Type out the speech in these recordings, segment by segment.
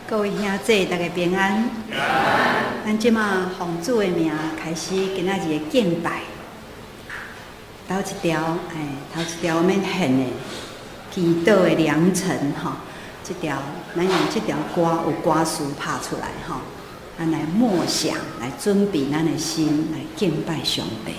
各位兄姐，大家平安。咱即马奉主的名开始今仔日的敬拜。头一条，我们献的祈祷的良辰吼，这条咱用这条歌有歌词拍出来吼，咱来默想，来准备咱的心，来敬拜上帝。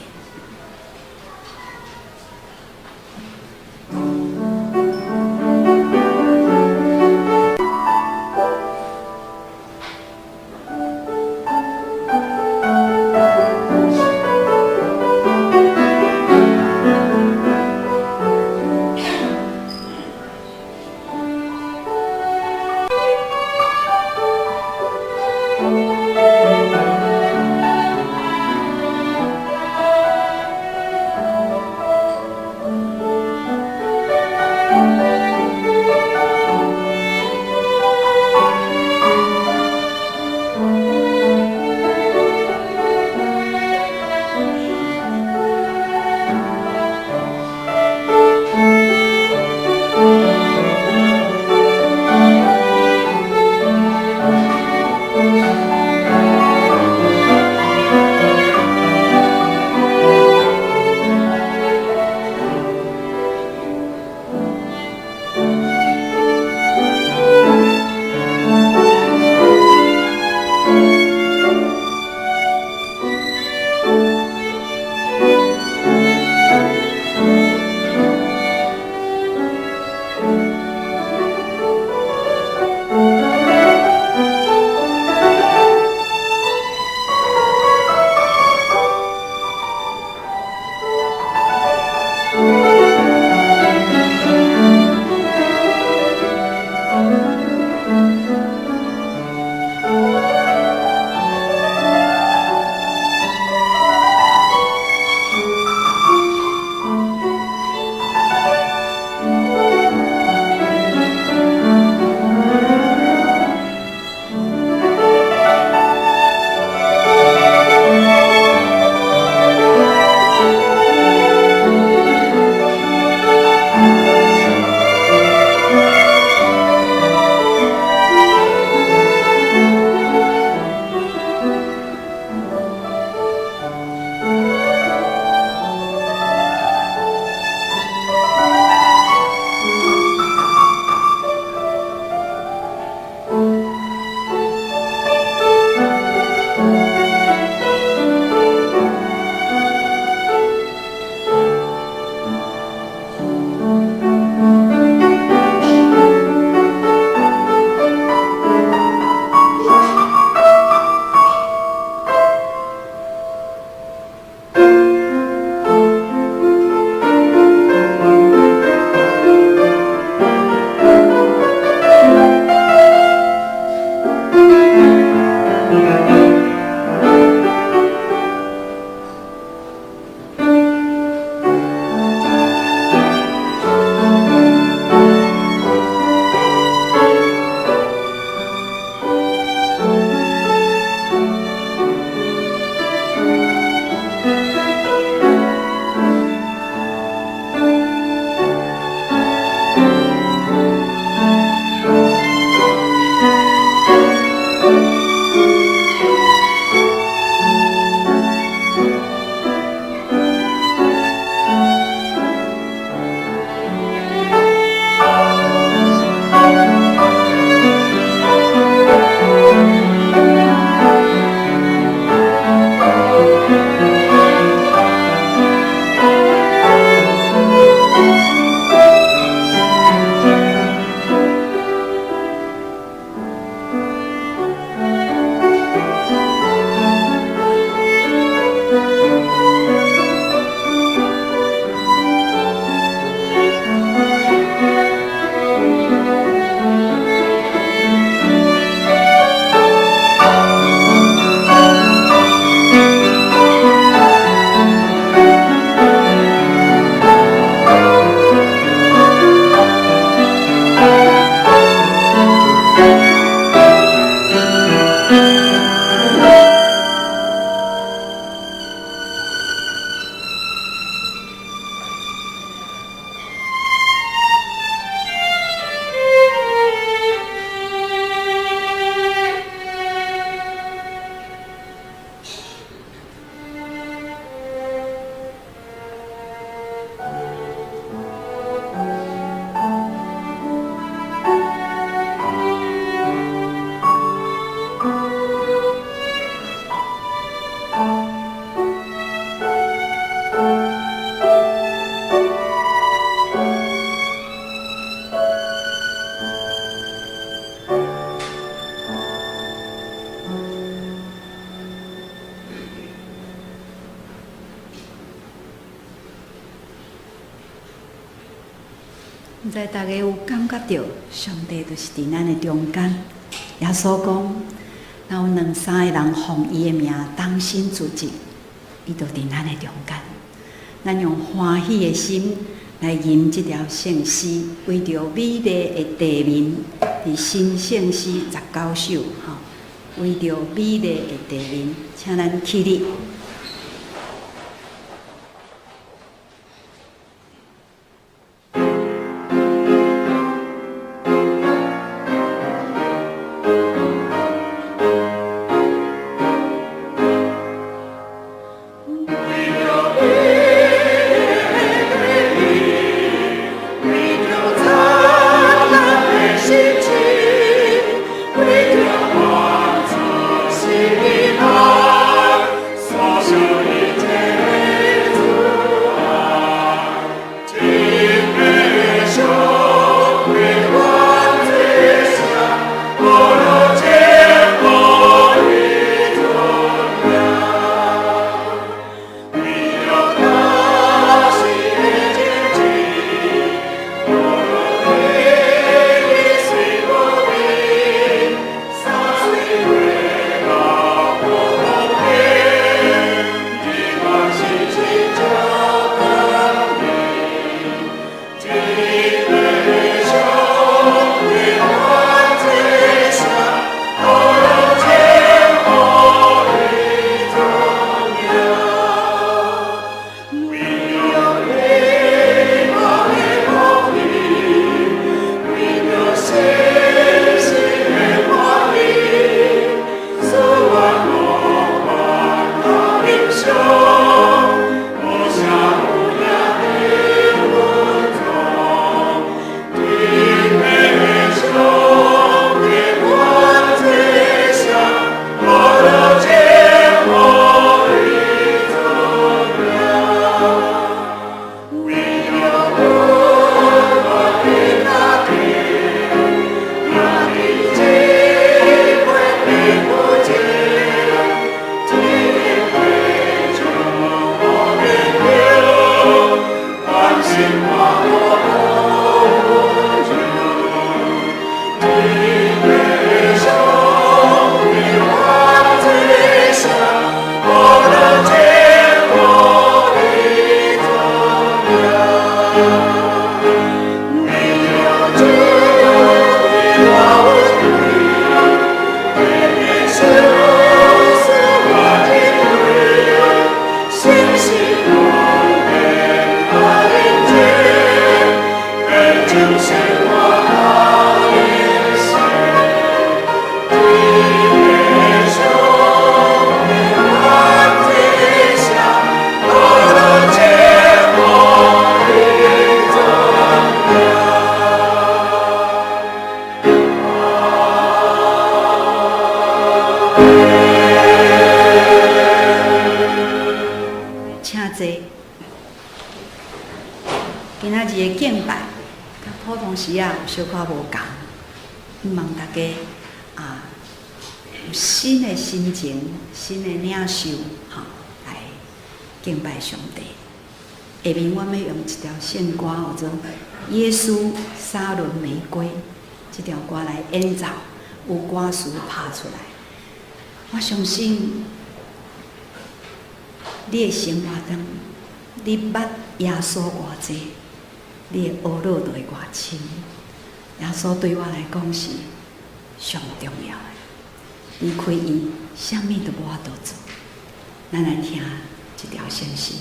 知大家有感觉到，上帝就是伫咱的中间。耶稣讲，若有两三个人奉伊的名同心聚集，伊就伫咱的中间。咱用欢喜的心来吟这条圣诗，为着美丽的地面，伫新圣诗19首，为着美丽的地面，请咱起立。今仔日的敬拜，甲普通时有小可无共。希望大家有新的心情、新的领受，来敬拜上帝。下面我们要用一条圣歌，叫做《耶稣撒伦玫瑰》这条歌来演奏，有歌词拍出来。我相信你的生活中，你捌耶稣偌济，你的懊恼就会偌深。耶稣对我来讲是上重要的，离开伊，啥物都无法度做。咱来听这条圣诗。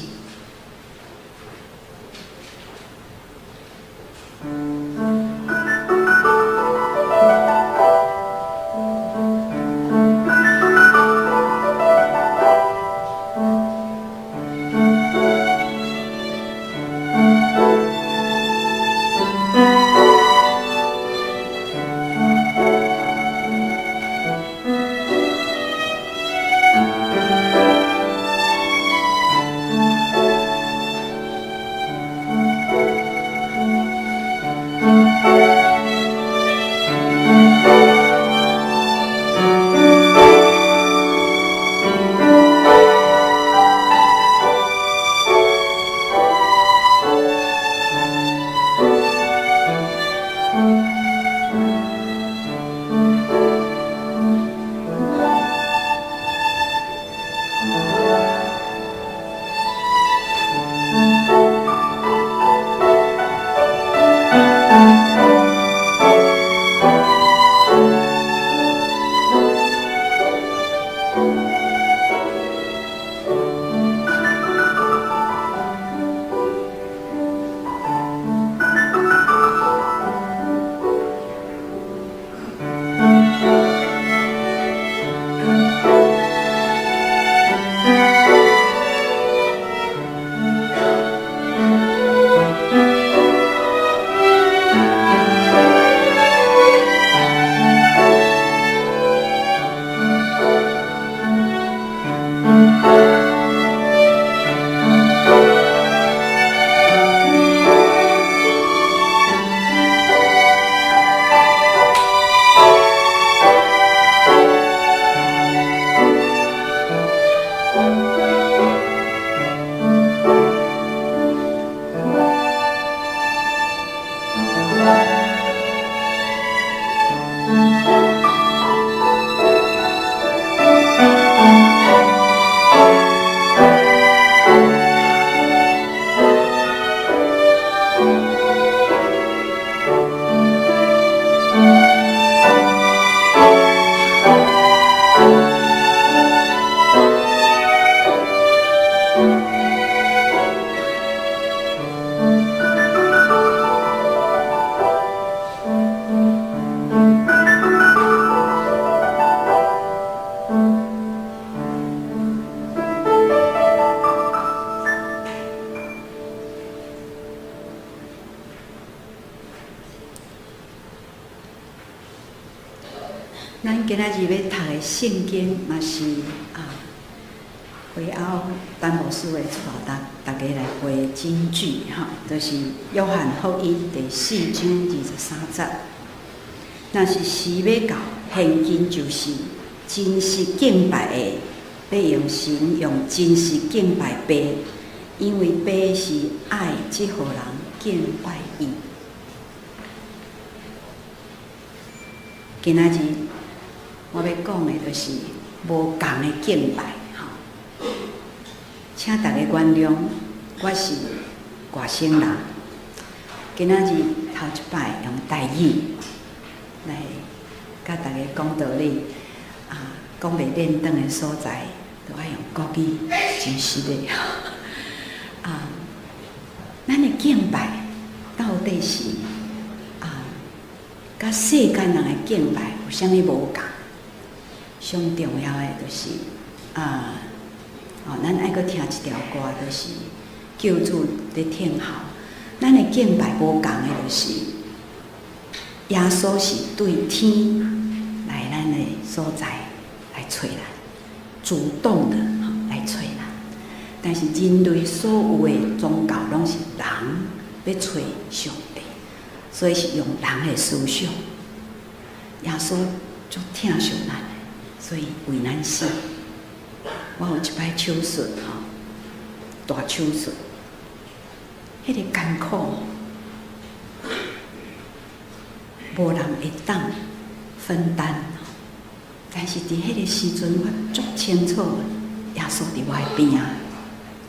咱今仔日要读的圣经嘛是会后等牧师会带大家来背金句就是约翰福音第4章23节。若是时要到，现今就是真实敬拜的，要用神用真实敬拜爸，因为爸是爱即号人敬拜伊。今仔日我要讲的就是无共的敬拜，请大家原谅，我是外省人。今仔日头一摆用台语来甲大家讲道理，讲袂练转的所在，都爱用国语，真实的。咱的敬拜到底是甲世间人的敬拜有啥物无共？上重要的就是咱爱阁听一条歌，就是救主伫听候。咱的敬拜无共的，就是耶稣是对天来咱的所在来找咱，主动的来找咱。但是人类所有的宗教拢是人要找上帝，所以是用人的思想。耶稣足疼惜咱的，所以为咱死。我有一摆手术大手术，迄个艰苦，无人会当分担。但是伫迄个时阵，我足清楚，耶稣伫我的边仔，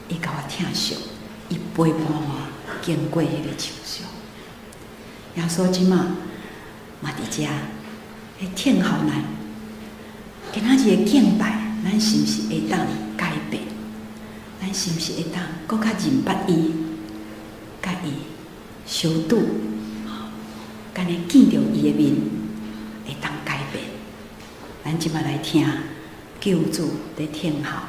伊甲我疼惜，伊陪伴我经过迄个手术。耶稣即马嘛伫遮，会疼候咱。今仔日的敬拜，咱是毋是会当改变？咱是毋是会当搁较认捌伊，甲伊相拄，干会见着伊的面，会当改变？咱即马来听救主在听候。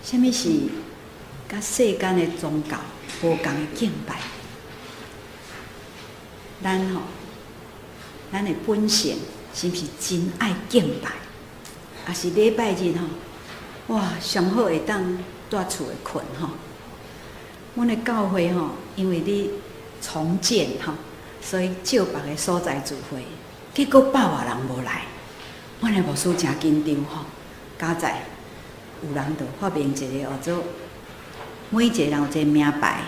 什么是甲世间的宗教无共的敬拜？咱的本性是毋是真爱敬拜？也是礼拜日哇，上好会当住厝诶困阮的教会因为你重建所以借别个所在聚会，结果100人无来，阮的牧师真紧张加在有人就发明一个做每一个人有一个名牌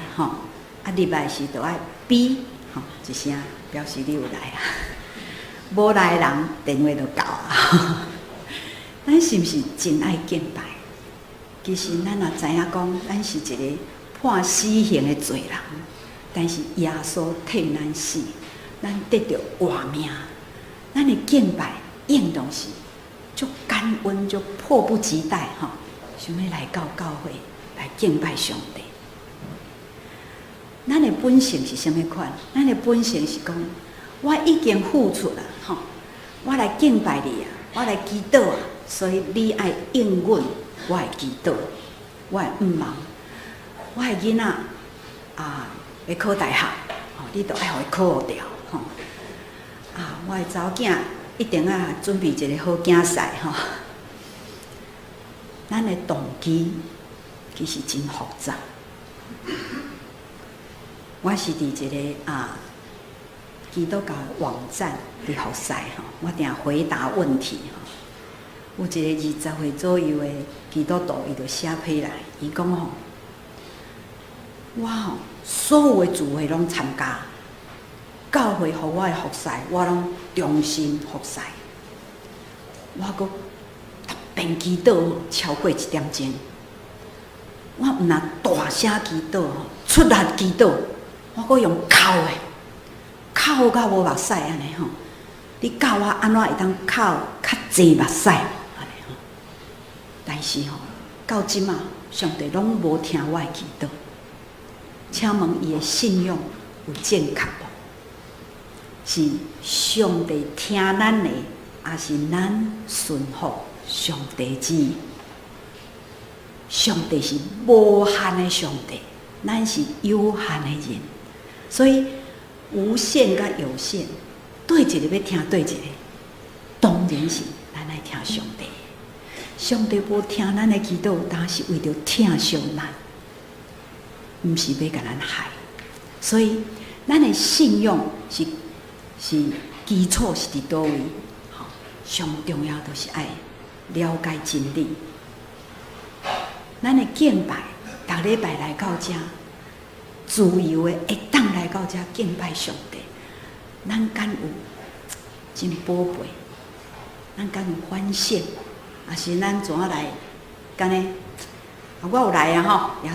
入来时就爱比一声表示你有来啊，无来的人电话就到啊。咱是毋是真爱敬拜？其实咱也知影讲，咱是一个判死刑的罪人，但是耶稣替咱死，咱得到活命。咱的敬拜应当是足感恩、足迫不及待想要来到教会来敬拜上帝。咱的本性是什么款？咱的本性是讲，我已经付出了我来敬拜你啊，我来祈祷啊。所以你爱应允我的祈祷，我的愿望，我的囡仔要考大学你都爱互伊考掉我的查某囝一定要准备一个好竞赛咱的动机其实真复杂。我是伫一个基督教网站伫服侍我定回答问题有一个20岁左右的基督徒，伊就写批来，伊讲我所有的聚会拢参加，教会予我的服侍，我拢忠心服侍。我阁逐遍祈祷超过1点钟，我毋若大声祈祷出力祈祷，我阁用哭到无目屎安尼你教我安怎会当哭较济目屎？但是到即马，上帝拢无听我的祈祷。请问伊的信仰有正确无？是上帝听咱的，还是咱顺服上帝旨意？上帝是无限的上帝，咱是有限的人，所以无限甲有限，对一个要听对一个，当然是咱来听上帝。上帝无听咱的祈祷，当是为着疼惜咱，毋是要甲咱害。所以，咱的信仰是基础是伫倒位？上重要就是爱了解真理。咱的敬拜，逐礼拜来到遮，自由的会当来到遮敬拜上帝，咱敢有真宝贝？咱敢有反省？也是咱怎啊来？敢呢？我有来耶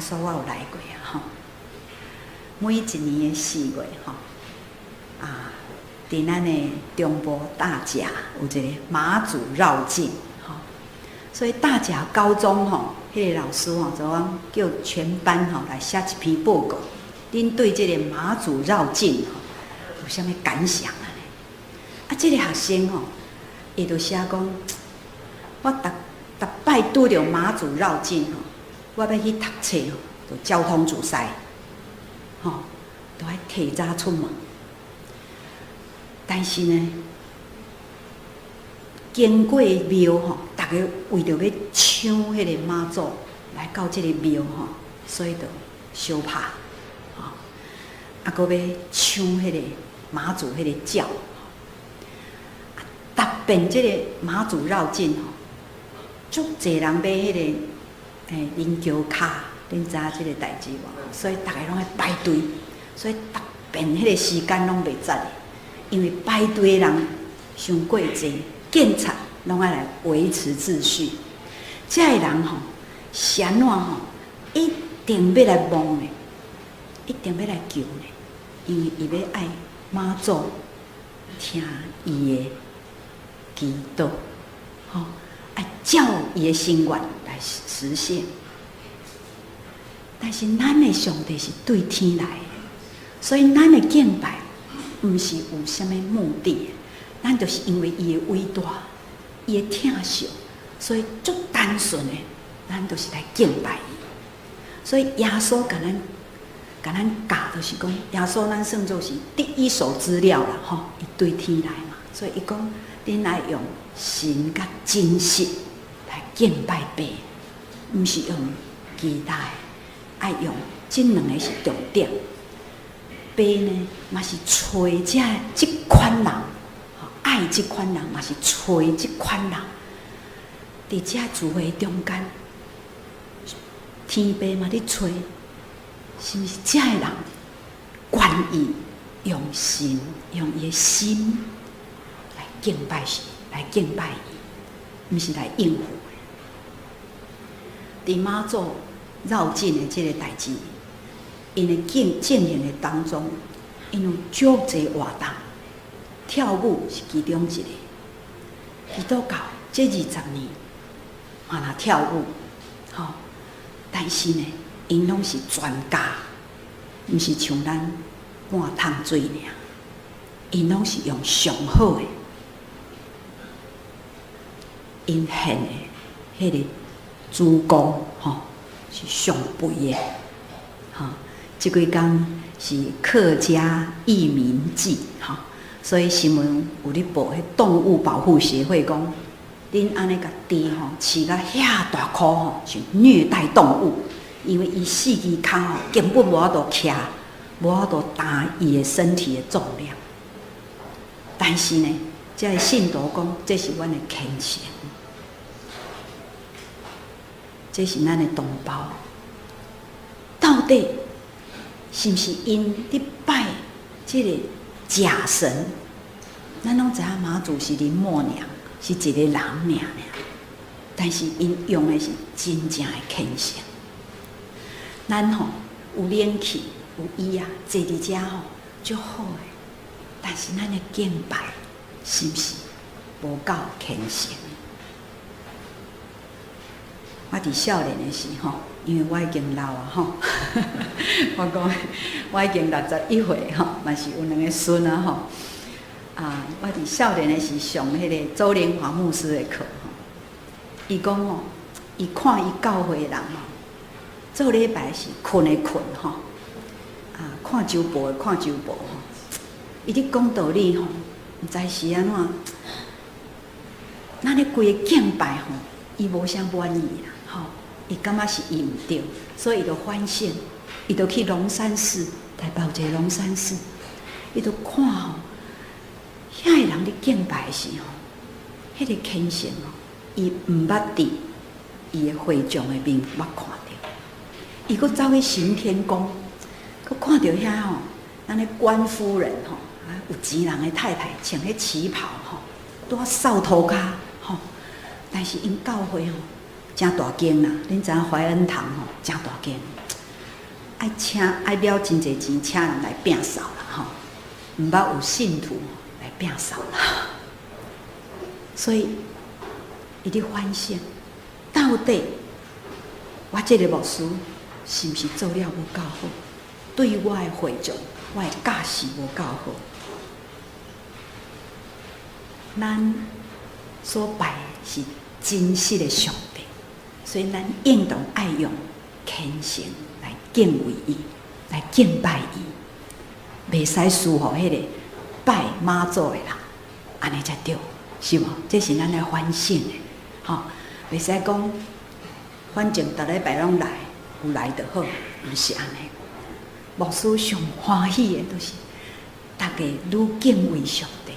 稣我有来过每一年的4月伫咱的中部大甲有一个妈祖绕境所以大甲高中迄个老师就讲叫全班来写一篇报告，恁对这个妈祖绕境有啥物感想这个学生伊就写讲。我逐摆拄着妈祖绕境我要去读册就交通阻塞都爱提早出门。但是呢，经过庙大家为着要抢迄个妈祖来到这个庙所以就相拍搁要抢迄个妈祖迄个轿逐遍这个妈祖绕境足侪人买迄个灵桥卡，恁知影即个代志无？所以大家拢爱排队，所以逐遍迄个时间拢袂窄的，因为排队的人伤过济，警察拢爱来维持秩序。这个人是安怎一定要来望的，一定要来求的，因为伊要爱妈祖听伊的祈祷，爱照伊的心愿来实现。但是咱的上帝是对天来的，所以咱的敬拜毋是有啥物目的的，咱就是因为伊的伟大，伊的疼惜，所以足单纯的咱就是来敬拜伊。所以耶稣甲咱教，就是讲耶稣咱算作是第一手资料啦，吼，伊对天来嘛，所以伊讲，恁来用神甲真实来敬拜爸，毋是用期待，爱用这两个是重点。爸呢，嘛是找这款人，爱这款人，嘛是找这款人，伫这聚会中间，天爸嘛咧找，是毋是这个人愿意用心，用伊的心来敬拜神，来敬拜伊，毋是来应付的。伫妈祖绕境的这个代志。因的敬宴的当中，因有足侪活动，跳舞是其中一个。基督教这20年，嘛若跳舞，吼，但是呢，因拢是专家，毋是像咱半桶水尔，因拢是用上好的，因献的迄个主公，吼，是上肥的，吼。这几天是客家移民季，哈，所以新闻有咧报，迄动物保护协会讲，恁安尼甲猪吼饲甲遐大箍吼，是虐待动物，因为伊4支脚吼根本无法度徛，无法度担伊的身体的重量。但是呢，这个信徒讲，这是阮的虔诚，这是咱的同胞，到底？是毋是因伫拜即个假神？咱拢知影妈祖是林默娘，是一个人尔，但是因用的是真正的虔诚。咱吼有冷气，有椅啊，坐伫遮吼足好诶。但是咱的敬拜是毋是无够虔诚？我伫少年的时候。因为我已经老啊吼，我讲我已经61岁吼，嘛是有2个孙啊吼。啊，我伫少年的时上迄个周连华牧师的课吼，伊讲吼，伊看伊教会的人吼，做礼拜是困的困吼，啊，看周报的看周报吼，伊伫讲道理吼，毋知是安怎，咱咧规个敬拜吼，伊无啥满意啦吼。伊感觉是伊毋对，所以伊就反省，伊就去龙山寺，来报一个龙山寺，伊就看吼，遐个人咧敬拜时吼，迄个虔诚吼，伊毋捌伫伊个会众的面捌看到，伊佫走去行天宫，佫看到遐吼，咱咧官夫人吼，有钱人的太太穿迄旗袍吼，拄啊扫涂骹吼，但是因教会吼。真大间啦！恁知影怀恩堂吼，真大间，爱了真侪钱，请人来摒扫啦吼，毋捌有信徒来摒扫啦。所以，伊伫反省，到底我这个牧师是毋是做了无够好？对我的会众，我的教示无够好。咱所拜是真实的上帝。所以，咱应当爱用虔诚来敬畏伊，来敬拜伊，袂使输互迄个拜妈祖的人，安尼才对，是无？这是咱来反省的，吼，袂使讲，反正逐礼拜拢来，有来就好，毋是安尼。牧师上欢喜的，就是大家愈敬畏上帝，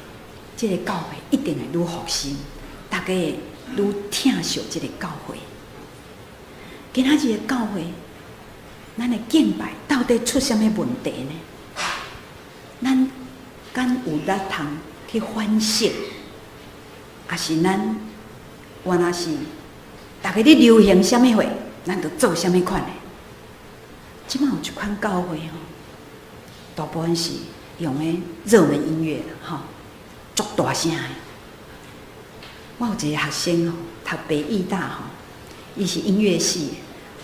这个教会一定会愈复兴，大家会愈疼惜这个教会。今仔日的教会，咱的敬拜到底出什么问题呢？咱敢有力通去反省，还是咱原来是大家咧流行什么货，咱就做什么款的？即摆有一款教会吼，大部分是用的热门音乐啦，吼，足大声的。我有一个学生吼，读北艺大吼，伊是音乐系的。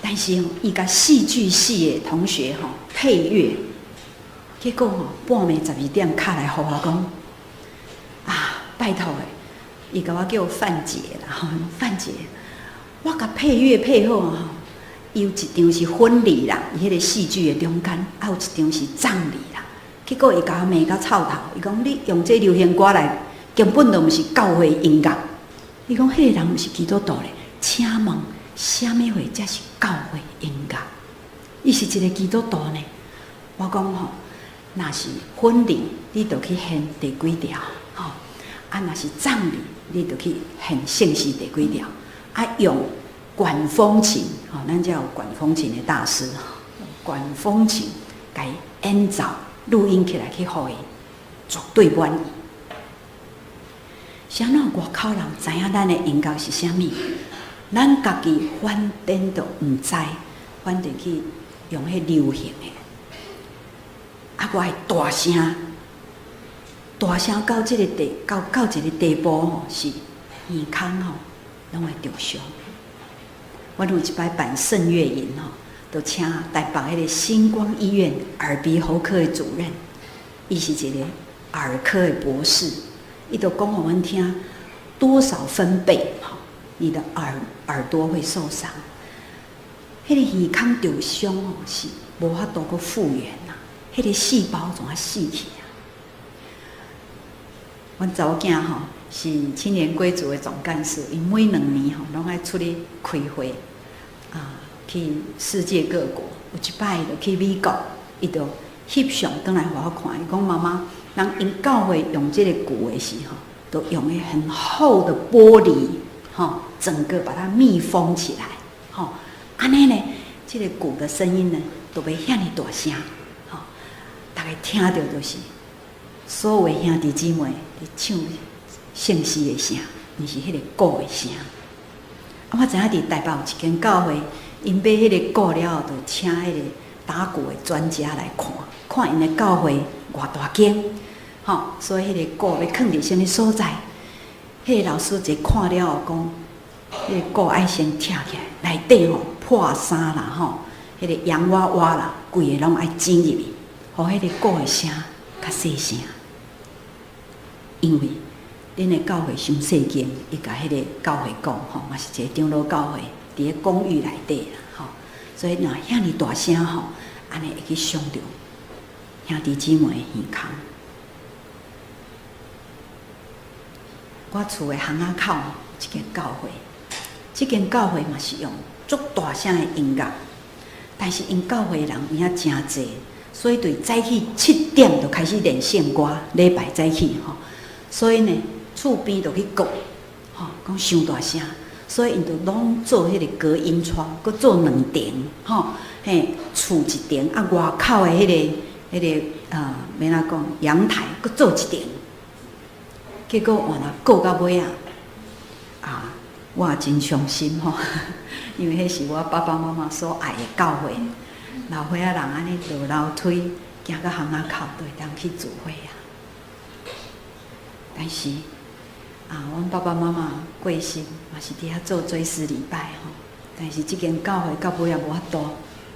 但是伊甲戏剧系的同学吼配乐，结果吼半暝12点敲来，互我讲啊，拜托诶，伊甲我叫范姐啦，吼，范姐，我甲配乐配好吼，有一场是婚礼啦，伊迄个戏剧的中间，有一场是葬礼啦。结果伊甲我骂到臭头，伊讲你用这流行歌来，根本就毋是教会音乐。伊讲迄个人毋是基督徒咧，请问啥物会才是教会音乐？伊是一个基督徒呢。我讲吼，若是婚礼，你就去献第几条吼；若是葬礼，你就去献圣诗第几条。用管风琴，咱才有管风琴的大师，管风琴甲伊演奏。录音起来去，互伊绝对满意。啥那外口人知影咱的音乐是啥物，咱家己反正都毋知，反正去用迄流行的。我爱大声，大声到这个到一个地步吼，是耳孔吼，拢会着伤。我有一摆办圣乐营吼。就请台北迄个星光医院耳鼻喉科的主任，伊是一个耳科的博士，伊就讲互阮听多少分贝，你的耳朵会受伤。迄个耳孔受伤哦，是无法度个复原呐，迄个细胞总要死去啊。阮查某囝吼是青年贵族的总干事，伊每2年吼拢爱出去开会啊。去世界各国，有一摆就去美国，伊就翕相转来互我看。伊讲妈妈，人因教会用这个鼓的时候，都用个很厚的玻璃，整个把它密封起来，安尼呢，这个鼓的声音呢，都袂遐尼大声，大家听到就是所有的兄弟姊妹伫唱圣诗的声，毋是迄个鼓的声。我知影伫台北有一间教会。因买迄个鼓了后，就请迄个打鼓的专家来看因的教会偌大间，所以迄个鼓要放伫什么所在？迄个老师一看了后讲，迄个鼓爱先拆起来，内底破衫啦，迄个洋娃娃啦，规个拢爱剪入去，互迄个鼓的声较细声。因为恁的教会伤细间，伊甲迄个教会讲，嘛是一个长老教会。伫咧公寓内底啦，所以若遐尼大声吼，安尼会去伤着兄弟姊妹的耳孔。我厝的巷仔口一间教会，这间教会嘛是用足大声的音乐，但是因教会人有影真济，所以对早起7点就开始练圣歌，礼拜早起吼，所以呢，厝边就去讲，讲伤大声。所以，因就拢做迄个隔音窗，佮做2层，厝1层，外口的迄个免哪讲阳台，佮做1层。结果换了过到尾我也真伤心吼，因为迄是我爸爸妈妈所爱的教会，老岁仔人安尼落楼梯，行到巷仔口，就会当去聚会啊。但是。阮爸爸妈妈过身，嘛是伫遐做追思礼拜吼。但是即间教会到尾也无法度，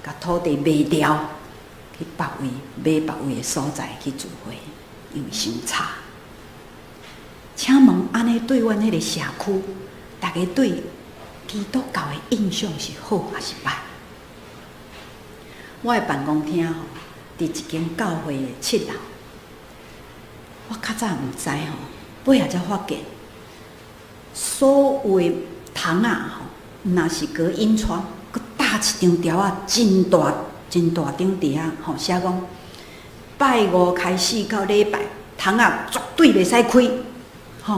甲土地卖掉，去别位买别位的所在去聚会，因为伤差。请问安尼对阮迄个社区，大家对基督教的印象是好还是歹？我的办公厅吼，伫一间教会的7楼。我较早毋知吼，尾仔才发现。所有的窗啊，若是隔音窗，佮搭一张条啊，真大张伫遐，写讲拜5开始到礼拜，窗啊绝对袂使开，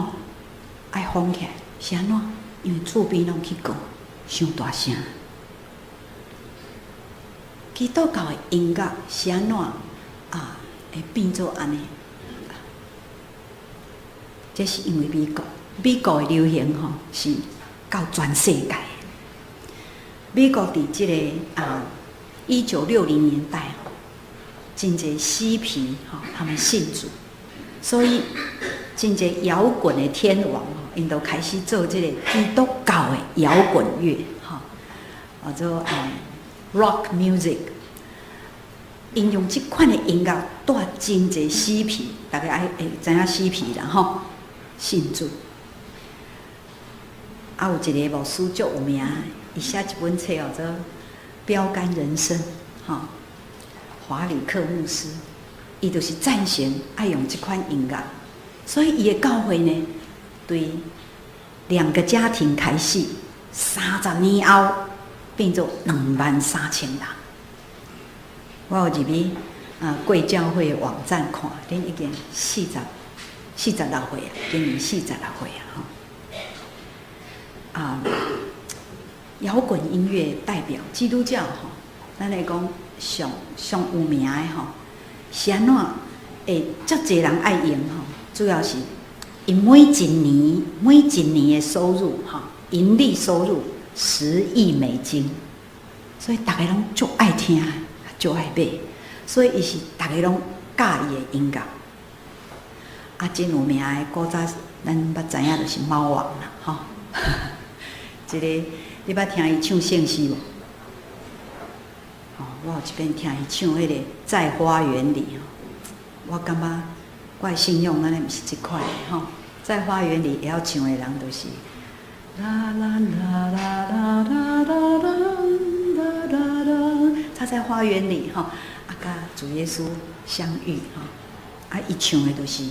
爱封起来，是安怎？因为厝边拢去讲，伤大声。基督教的音乐是安怎会变做安尼？这是因为美国的流行是到全世界。美国伫这个1960年代真侪嬉皮他们信主，所以真侪摇滚的天王因都开始做这个基督教的摇滚乐叫做rock music。因用这款的音乐带真侪嬉皮，大家会知影嬉皮啦信主。啊，有一个牧师足有名，伊写一本册叫做《标杆人生》，华里克牧师，伊就是赞成爱用这款音乐，所以伊的教会呢，对2个家庭开始，30年后变做23000人。我有入去贵教会网站看，恁已经46岁啊，今年46岁啊，摇滚音乐代表基督教咱来讲上有名的是安怎会足侪人爱用主要是因每一年的收入盈利收入10亿美金，所以大家拢足爱听，足爱买，所以伊是大家拢喜伊的音乐。真有名的古早咱捌知影就是猫王啦，一个你捌听伊唱圣诗无？我有一遍听伊唱迄个《在花园里》我感觉我的信仰咱毋是这块的在花园里会晓唱的人就是啦啦啦啦啦啦啦啦啦啦，他在花园里甲主耶稣相遇伊唱的就是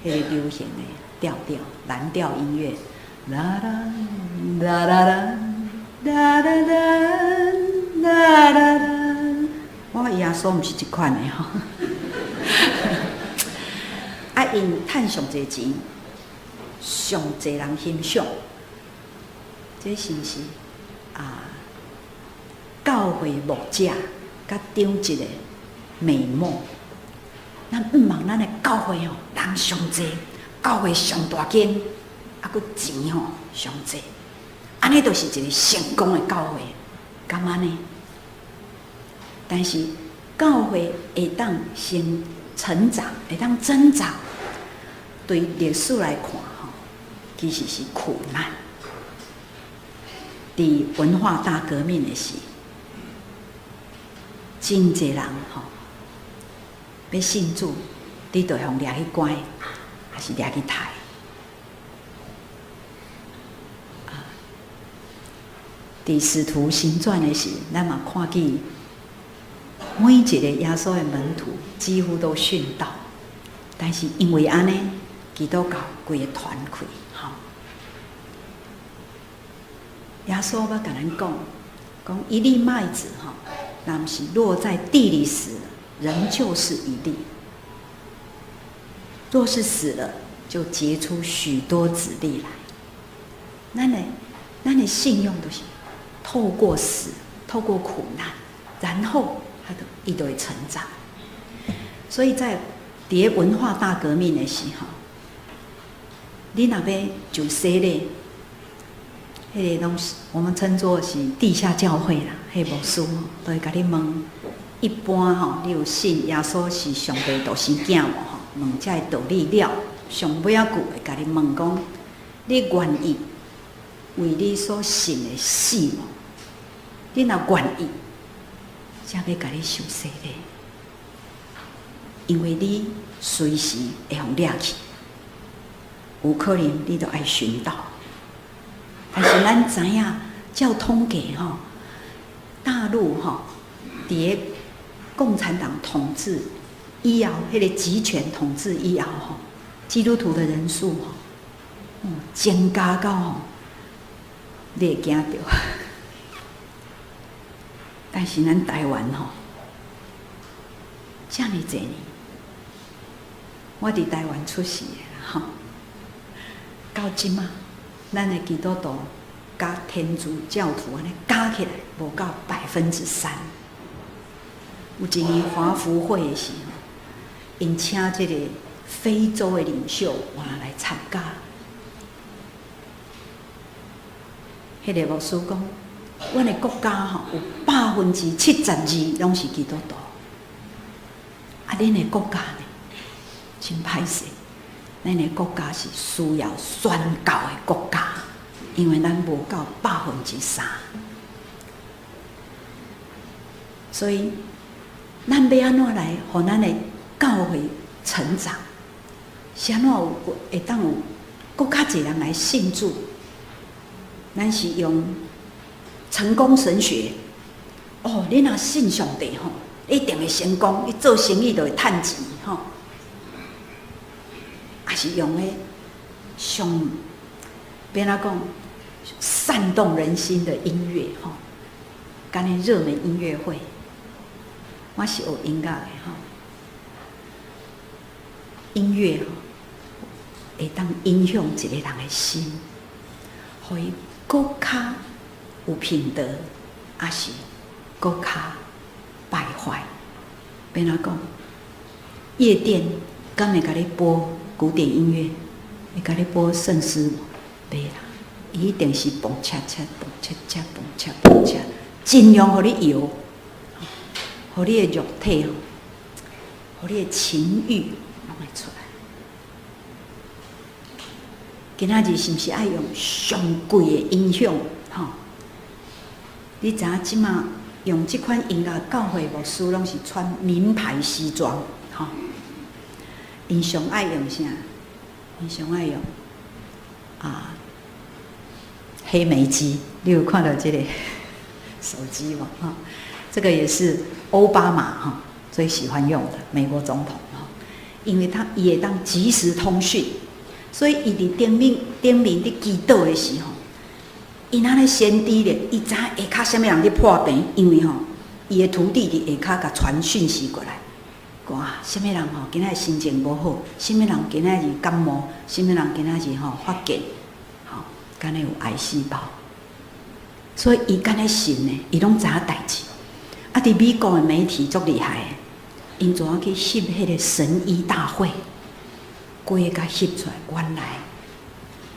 迄个流行的调调蓝调音乐，啦啦啦啦啦啦啦啦啦啦，我耶稣毋是这款的因趁上侪钱，上侪人欣赏，这是毋是教会牧者甲长职的美梦？咱毋望咱的教会人上侪，教会上大间，佫钱上侪，安尼就是一个成功的教会，敢安尼？但是教会会当先成长，会当增长。对历史来看其实是苦难。伫文化大革命的时，真侪人要信主，你就互掠去关，还是掠去刣？伫使徒行传的时，咱嘛看见每一个耶稣的门徒几乎都殉道，但是因为安尼。基督教规个团开，耶稣要甲咱讲一粒麦子若不是落在地里死了，仍旧是一粒；若是死了，就结出许多子粒来。咱的信用都是透过死，透过苦难，然后伊就会成长。所以在文化大革命的时候。你若要就洗礼，迄个东西我们称作是地下教会啦。迄牧师都会甲你问，一般你有信耶稣是上帝独生囝无？问这道理了，上尾仔句会甲你问讲，你愿意为你所信的死无？你若愿意，才要甲你受洗礼，因为你随时会互掠去。有可能你都爱寻道，但是咱知影，照统计大陆伫共产党统治以后，迄个集权统治以后基督徒的人数增加到你会惊到。但是咱台湾这么侪年，我伫台湾出世的到即嘛，咱的基督徒甲天主教徒安尼加起来无到3%。有一年华福会的时候，因请这个非洲的领袖来参加。迄个牧师讲，阮的国家有72%拢是基督徒，恁的国家呢，真歹势。咱的国家是需要宣教的国家，因为咱无到3%，所以咱要安怎来，互咱的教会成长？是安怎会当有更较侪人来信主？咱是用成功神学。哦，你若信上帝吼，一定会成功，你做生意就会趁钱吼。也是用咧上，别哪讲煽动人心的音乐吼，干咧热门音乐会，我是学音乐的吼，音乐吼会当影响一个人的心，互伊更较有品德，也是更较败坏。别哪讲夜店敢会甲你播古典音乐，会甲你播圣诗无？袂啦，伊一定是蹦恰恰、蹦恰恰、蹦恰蹦恰，尽量互你摇，互你的肉体吼，互你的情欲弄会出来。今仔日是毋是爱用上贵的音响？吼，你知影即马用即款音乐教会牧师拢是穿名牌西装，吼。因上爱用啥？因上爱用黑莓机。你有看到这个手机吗？哈，这个也是奥巴马哈最喜欢用的美国总统哈，因为他也当即时通讯，所以伊伫顶面伫祈祷的时候，伊安尼先知咧，伊知下骹什么人伫破病，因为吼伊的徒弟伫下骹甲传讯息过来。哇！什么人吼？今仔日心情无好？什么人今仔日感冒？什么人今仔日吼发炎？吼，敢若有癌细胞。所以伊敢若信呢，伊拢知影代志。啊，伫美国的媒体足厉害的，因怎啊去翕迄个神医大会，规个翕出来，原来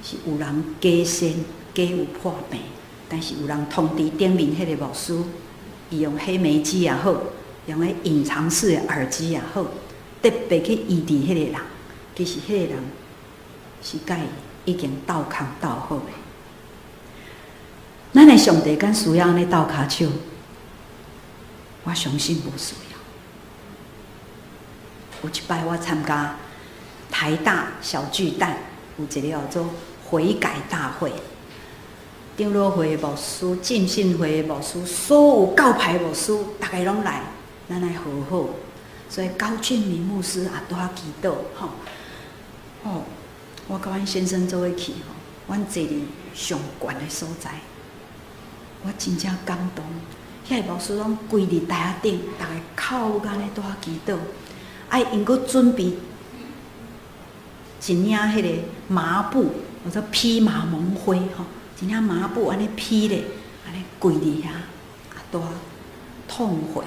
是有人假先假有破病，但是有人通知顶面迄个牧师，伊用黑莓机也好。用个隐藏式的耳机也好，特别去医治迄个人，其实迄个人是甲伊已经斗空斗好的。咱的上帝敢需要安尼斗骹手？我相信无需要。有一摆我参加台大小巨蛋有一个叫做悔改大会，长老会的牧师、浸信会的牧师、所有教派牧师，大家拢来。咱来和好，所以高俊明牧师也拄啊祈祷吼。哦，我甲阮先生做伙去吼，阮坐伫上悬的所在，我真正感动。遐个牧师拢跪伫台下顶，逐个靠安尼拄啊祈祷，啊因阁准备一领迄个麻布，或者披麻蒙灰吼，一领麻布安尼披咧，安尼跪伫遐，啊拄啊痛悔。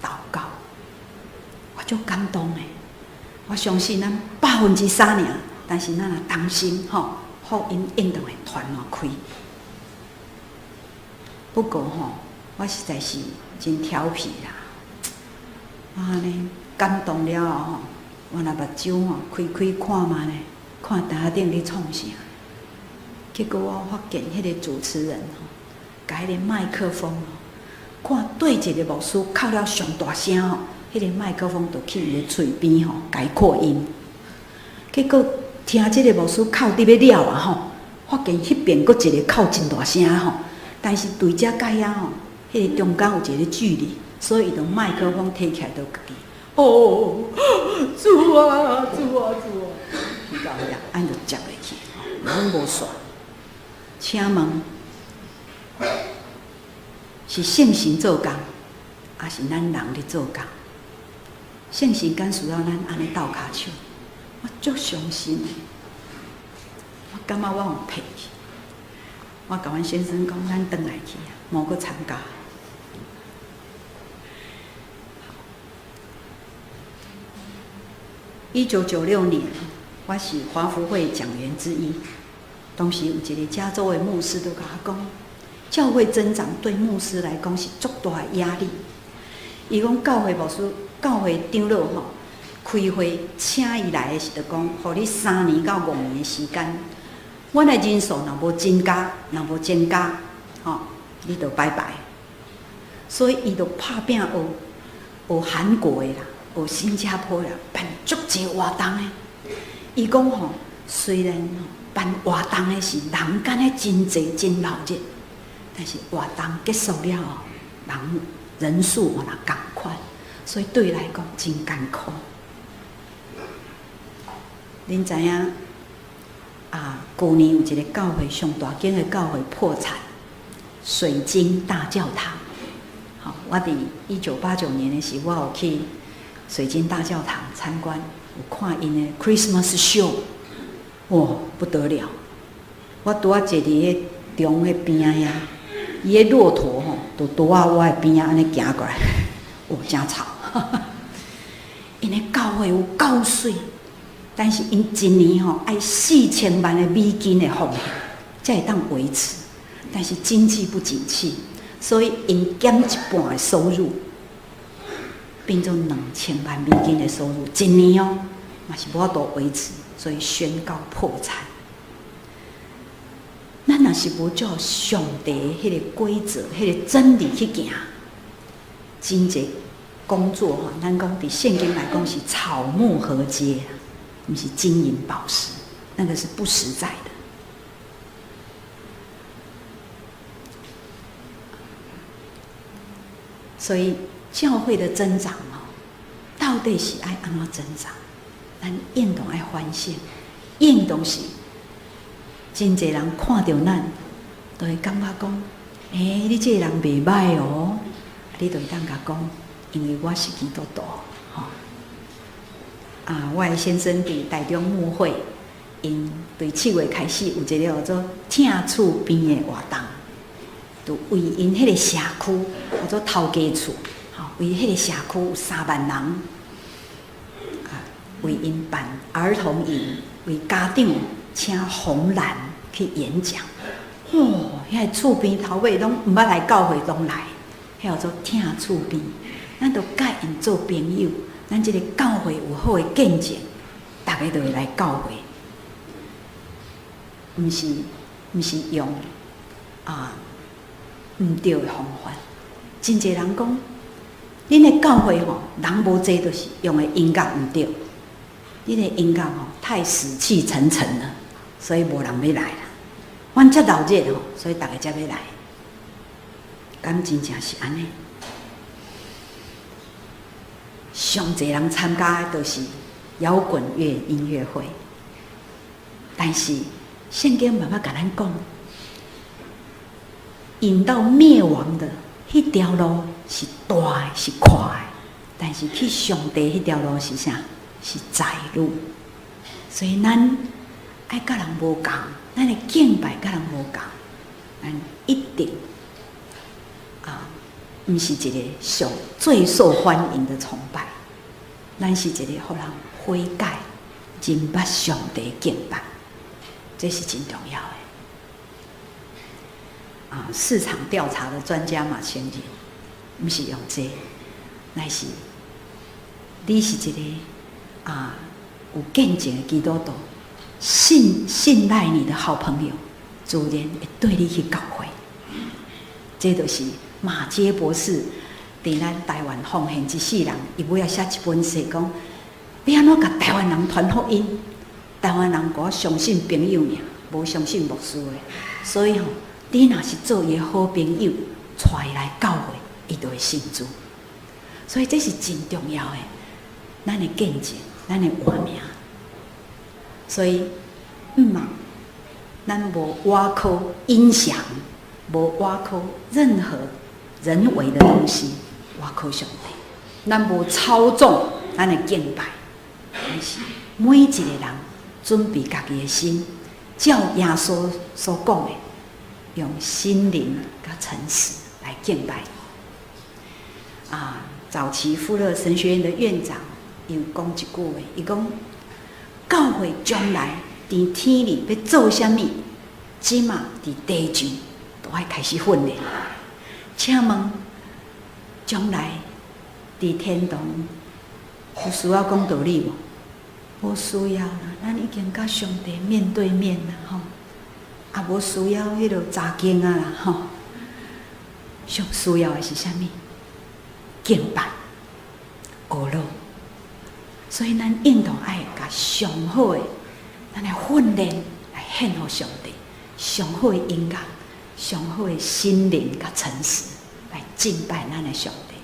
祷告，我就感动诶！我相信咱3%尔，但是咱若当心吼，福音应当会传落开。不过吼，我实在是真调皮啦！啊呢，感动了后吼，我那目睭吼开看嘛呢，看台顶咧创啥。结果我发现迄个主持人吼，甲迄个麦克风吼。看对一个牧师哭了上大声吼，迄个麦克风就去伊的嘴边吼，改扩音。结果听即个牧师哭伫要了啊吼，发现迄边佫一个哭真大声吼，但是对遮甲遐吼，迄个中间有一个距离，所以伊就麦克风摕起来就家己哦，主啊主啊主啊，去到遐，按就接落去，拢无煞。请问。是圣神做工，还是咱人咧做工？圣神敢需要咱安尼斗骹手？我足相信的，我感觉我有配去。我甲阮先生讲，咱转来去啊，莫阁参加。1996年，我是华福会讲员之一，当时有一个加州的牧师都甲我讲。教会增长对牧师来讲是足大的压力。伊讲教会牧师、教会长老吼，开会请伊来的是就讲，互你3年到5年的时间，阮的人数若无增加，若无增加，吼，你就拜拜。所以伊就拍拼学韩国的啦，学新加坡的啦，办足济活动的。伊讲吼，虽然办活动的是人干的真济真闹热，但是活动结束了人数也同款，所以对来讲真艰苦。恁知影去年有一个教会上大间的教会破产，水晶大教堂。好，我伫1989年的时候，我有去水晶大教堂参观，有看因的 Christmas show， 哇，不得了！我拄坐伫迄中迄边呀，伊迄骆驼吼，都拄我的边啊，安尼行过来，哇，真吵！因的教会有够水，但是因一年吼爱4000万的美金的奉献，才会当维持。但是经济不景气，所以因减一半的收入，变做2000万美金的收入，一年哦，嘛是无法度维持，所以宣告破产。咱若是无照上帝迄个规则、迄个真理去行，真济工作吼，咱讲伫现今来讲是草木禾秸，不是金银宝石，那个是不实在的。所以教会的增长到底是爱安怎增长？咱应当爱反省，应当是真侪人看到咱，都会感觉讲：你这个人袂歹哦。你就会当甲讲，因为我是基督徒，我的先生伫台中牧会，因对7月开始有一个叫做疼厝边的活动。就为因迄个社区叫做头家厝，为迄个社区有3万人，为因办儿童营，为家长请红蓝去演讲。迄个厝边头尾拢毋捌来教会，拢来，迄叫做疼厝边。咱就甲因做朋友，咱即个教会有好的见证，大家就会来教会，毋是用毋对的方法。真侪人讲，恁的教会人无济，就是用的音乐毋对，恁的音乐太死气沉沉了，所以无人要来啦。阮遮闹热所以大家才要来。敢真正是安尼？上侪人参加的都是摇滚乐音乐会，但是圣经慢慢甲咱讲。引到灭亡的迄条路是大的，是快的，但是去上帝迄条路是啥？是窄路。所以咱爱甲人无共，咱的敬拜甲人无共，咱一定毋是一个最受欢迎的崇拜，咱是一个互人悔改、认捌上帝敬拜，这是真重要的。市场调查的专家嘛，先人不是用这，乃是你是一个有见证的基督徒，信赖你的好朋友，自然会对你去教会。这就是马偕博士伫咱台湾奉献一世人，伊尾要写一本书，讲要安怎甲台湾人传福音。台湾人我相信朋友尔，无相信牧师的，所以你若是做伊好朋友，带伊来教会，伊就会信主。所以这是真重要的，咱的见证，咱的活命。所以咱无倚靠音响，无倚靠任何人为的东西，倚靠上帝。咱无操纵咱的敬拜，但是每一个人准备家己的心，照耶稣所讲的。用心灵跟诚实来敬拜。早期富勒神学院的院长有讲一句话，伊讲教会将来伫天里要做啥物，即马伫地上都爱开始训练。请问，将来伫天堂有需要讲道理无？无需要啦，咱已经甲上帝面对面啦，无需要迄落查经啦，上需要的是啥物？敬拜、娱乐。所以咱应当爱甲上好的咱来训练，来献给上帝上好的音乐、上好的心灵甲诚实，来敬拜咱的上帝。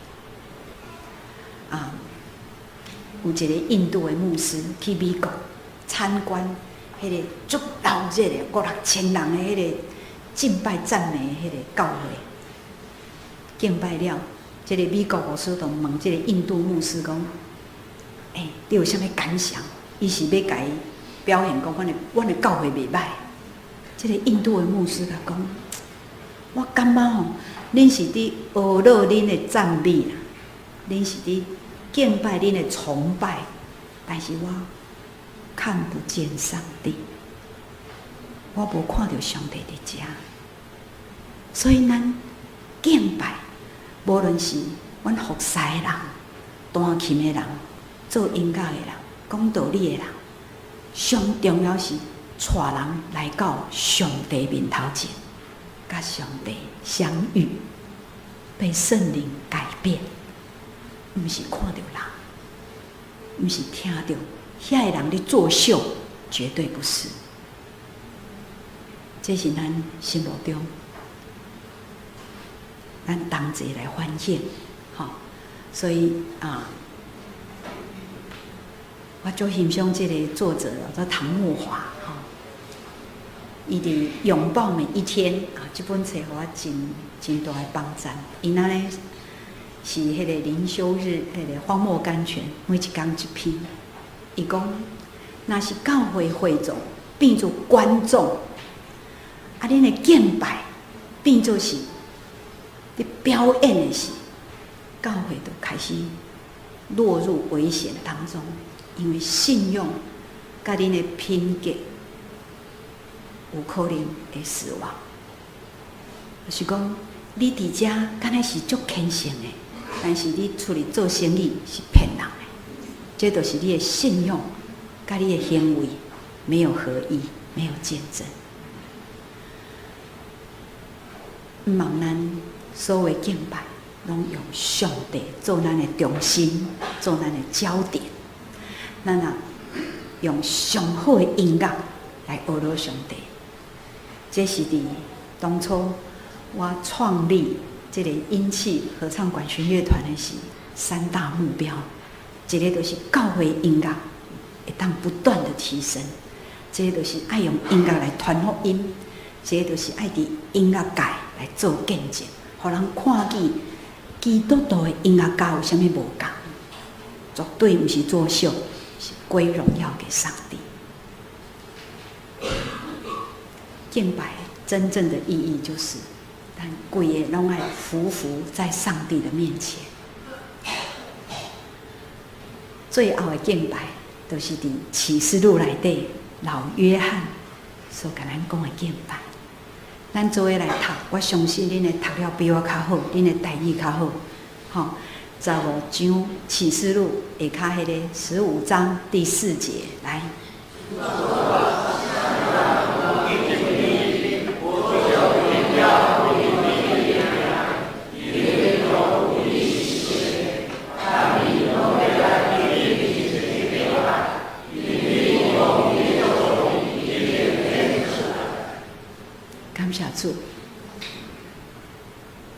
有一个印度的牧师去美国参观，迄个足闹热的5,000-6,000人的迄个敬拜赞美的迄个教会，敬拜了，这个美国牧师就问这个印度牧师讲：“你有啥物感想？”伊是要甲伊表现讲，阮的教会袂歹。这个印度的牧师甲讲：“我感觉吼，恁是伫学乐恁的赞美啦，恁是伫敬拜恁的崇拜，但是我看不见上帝，我无看到上帝伫遮。所以咱敬拜，无论是阮服侍的人、弹琴的人、做音乐的人、讲道理的人，上重要是带人来到上帝面头前，甲上帝相遇，被圣灵改变。毋是看到人，毋是听到遐个人咧作秀，绝对不是。这是咱心目中，咱同齐来反省，所以我最欣赏这个作者叫做唐木华，伊伫拥抱每一天这本册互我真大的帮助。伊那呢？是迄个灵修日，迄个荒漠甘泉，每一天一篇。伊讲，若是教会会众变做观众，恁的敬拜变做是伫表演的时，教会就开始落入危险当中，因为信用甲恁的品格有可能会死亡。就是讲，你伫遮敢若是足虔诚的。但是你出去做生意是骗人的，这就是你的信用，甲你的行为没有合一，没有见证。毋望咱所有的敬拜，拢用上帝做咱的中心，做咱的焦点。咱用上好的音乐来学乐上帝。这是伫当初我创立这个音器合唱管弦乐团的是3大目标，一个就是教会音乐会当不断的提升，这个就是爱用音乐来传福音，这个就是爱伫音乐界来做见证，互人看见基督徒的音乐家有啥物无同，绝对不是作秀，是归荣耀给上帝。敬拜真正的意义就是。但规个拢爱匍匐在上帝的面前。最后的敬拜，就是伫启示录内底老约翰所甲咱讲的敬拜。咱做伙来读，我相信恁会读了比我较好，恁的台语较好。15章启示录下骹迄个15章第4节来。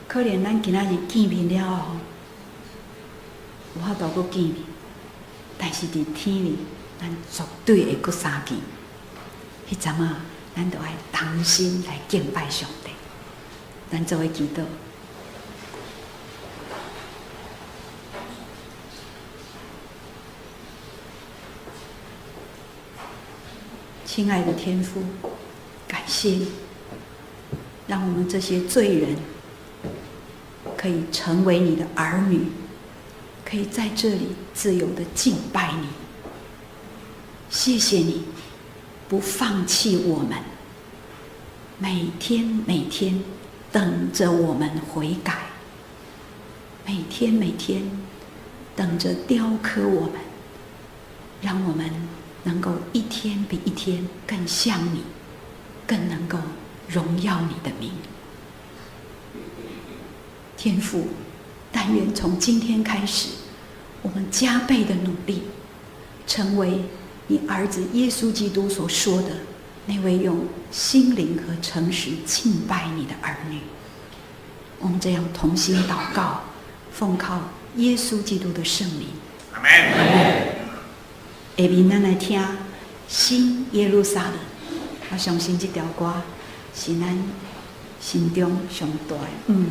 可能咱今仔日见面了后，有法度搁见面，但是伫天里，咱绝对会搁相见。迄阵咱就爱同心来敬拜上帝。咱做伙祈祷。亲爱的天父，感谢你，让我们这些罪人可以成为你的儿女，可以在这里自由的敬拜你。谢谢你不放弃我们，每天每天等着我们悔改，每天每天等着雕刻我们，让我们能够一天比一天更像你，更能够荣耀你的名。天父，但愿从今天开始，我们加倍的努力，成为你儿子耶稣基督所说的那位用心灵和诚实敬拜你的儿女。我们这样同心祷告，奉靠耶稣基督的圣名。阿们。下面咱来听新耶路撒冷。我相信这条歌是咱心中上大的